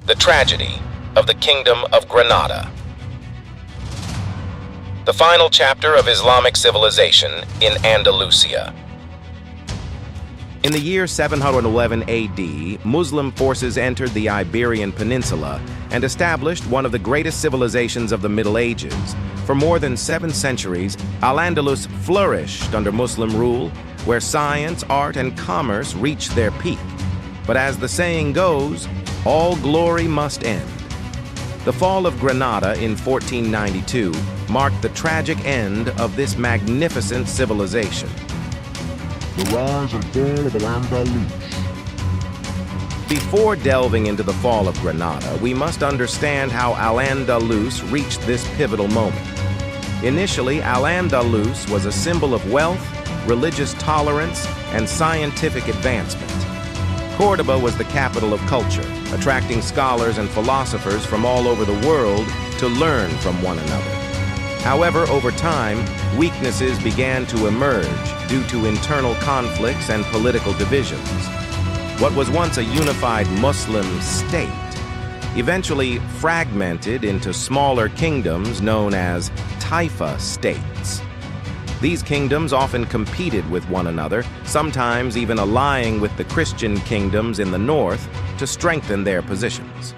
The tragedy of the Kingdom of Granada. The final chapter of Islamic civilization in Andalusia. In the year 711 AD, Muslim forces entered the Iberian Peninsula and established one of the greatest civilizations of the Middle Ages. For more than 7 centuries, Al-Andalus flourished under Muslim rule, where science, art, and commerce reached their peak. But as the saying goes, all glory must end. The fall of Granada in 1492 marked the tragic end of this magnificent civilization. The rise and fall of Al-Andalus. Before delving into the fall of Granada, we must understand how Al-Andalus reached this pivotal moment. Initially, Al-Andalus was a symbol of wealth, religious tolerance, and scientific advancement. Cordoba was the capital of culture, attracting scholars and philosophers from all over the world to learn from one another. However, over time, weaknesses began to emerge due to internal conflicts and political divisions. What was once a unified Muslim state eventually fragmented into smaller kingdoms known as Taifa states. These kingdoms often competed with one another, sometimes even allying with the Christian kingdoms in the north to strengthen their positions.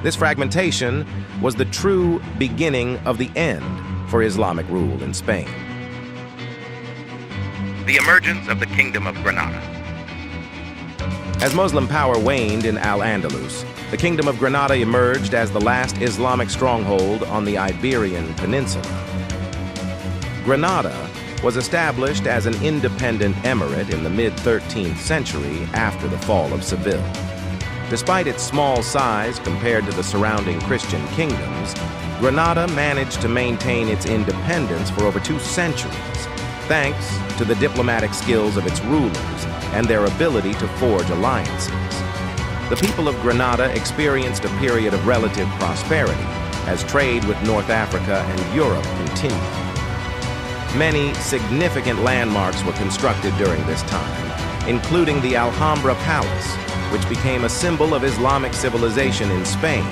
This fragmentation was the true beginning of the end for Islamic rule in Spain. The emergence of the Kingdom of Granada. As Muslim power waned in Al-Andalus, the Kingdom of Granada emerged as the last Islamic stronghold on the Iberian Peninsula. Granada was established as an independent emirate in the mid-13th century after the fall of Seville. Despite its small size compared to the surrounding Christian kingdoms, Granada managed to maintain its independence for over 2 centuries, thanks to the diplomatic skills of its rulers and their ability to forge alliances. The people of Granada experienced a period of relative prosperity as trade with North Africa and Europe continued. Many significant landmarks were constructed during this time, including the Alhambra Palace, which became a symbol of Islamic civilization in Spain.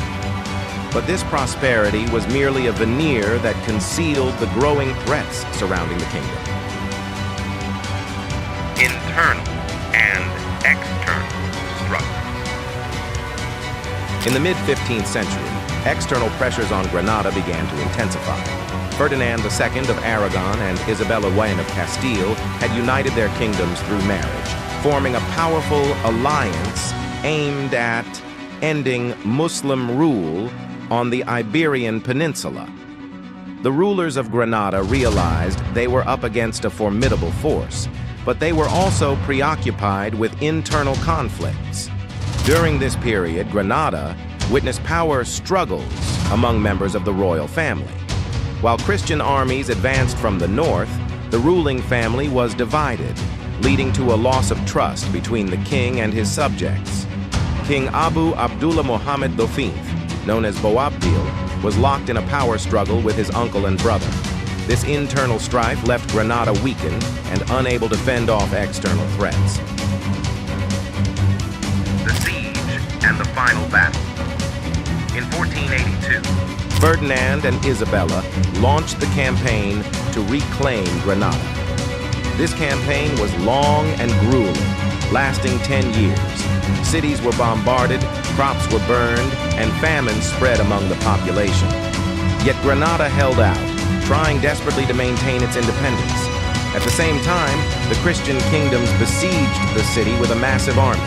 But this prosperity was merely a veneer that concealed the growing threats surrounding the kingdom. Internal and external struggles. In the mid-15th century, external pressures on Granada began to intensify. Ferdinand II of Aragon and Isabella of Castile had united their kingdoms through marriage, forming a powerful alliance aimed at ending Muslim rule on the Iberian Peninsula. The rulers of Granada realized they were up against a formidable force, but they were also preoccupied with internal conflicts. During this period, Granada witnessed power struggles among members of the royal family. While Christian armies advanced from the north, the ruling family was divided, leading to a loss of trust between the king and his subjects. King Abu Abdullah Muhammad V, known as Boabdil, was locked in a power struggle with his uncle and brother. This internal strife left Granada weakened and unable to fend off external threats. The siege and the final battle. In 1482, Ferdinand and Isabella launched the campaign to reclaim Granada. This campaign was long and grueling, lasting 10 years. Cities were bombarded, crops were burned, and famine spread among the population. Yet Granada held out, trying desperately to maintain its independence. At the same time, the Christian kingdoms besieged the city with a massive army.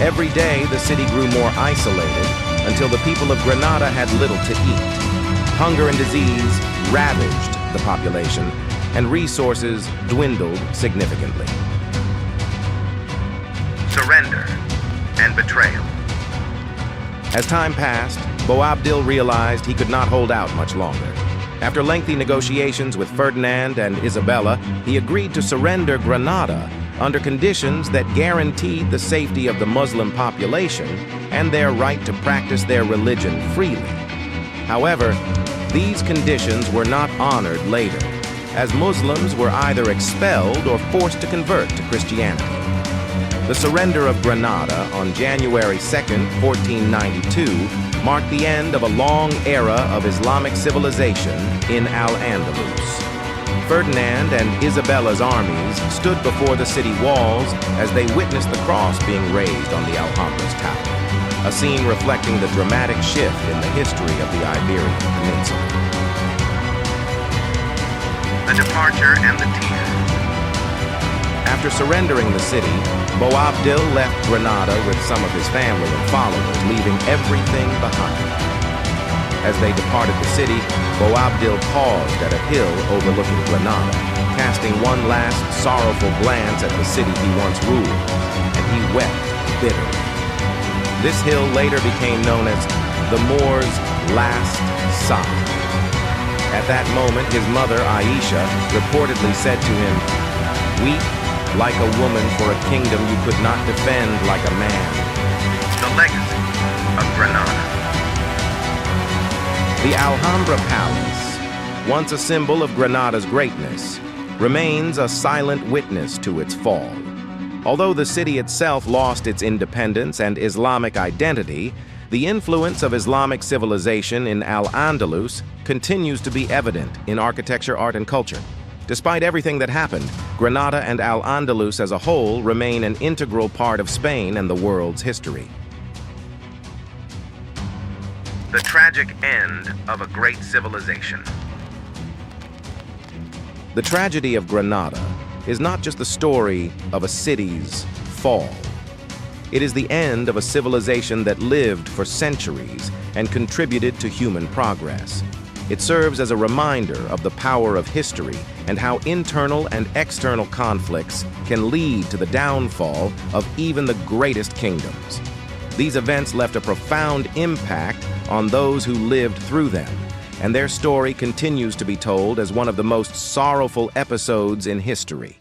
Every day, the city grew more isolated until the people of Granada had little to eat. Hunger and disease ravaged the population, and resources dwindled significantly. Surrender and betrayal. As time passed, Boabdil realized he could not hold out much longer. After lengthy negotiations with Ferdinand and Isabella, he agreed to surrender Granada under conditions that guaranteed the safety of the Muslim population and their right to practice their religion freely. However, these conditions were not honored later, as Muslims were either expelled or forced to convert to Christianity. The surrender of Granada on January 2nd, 1492, marked the end of a long era of Islamic civilization in Al-Andalus. Ferdinand and Isabella's armies stood before the city walls as they witnessed the cross being raised on the Alhambra's tower, a scene reflecting the dramatic shift in the history of the Iberian Peninsula. The departure and the tears. After surrendering the city, Boabdil left Granada with some of his family and followers, leaving everything behind. As they departed the city, Boabdil paused at a hill overlooking Granada, casting one last sorrowful glance at the city he once ruled, and he wept bitterly. This hill later became known as the Moor's last sigh. At that moment, his mother, Aisha, reportedly said to him, "Weep like a woman for a kingdom you could not defend like a man." The legacy of Granada. The Alhambra Palace, once a symbol of Granada's greatness, remains a silent witness to its fall. Although the city itself lost its independence and Islamic identity, the influence of Islamic civilization in Al-Andalus continues to be evident in architecture, art, and culture. Despite everything that happened, Granada and Al-Andalus as a whole remain an integral part of Spain and the world's history. The tragic end of a great civilization. The tragedy of Granada is not just the story of a city's fall. It is the end of a civilization that lived for centuries and contributed to human progress. It serves as a reminder of the power of history and how internal and external conflicts can lead to the downfall of even the greatest kingdoms. These events left a profound impact on those who lived through them, and their story continues to be told as one of the most sorrowful episodes in history.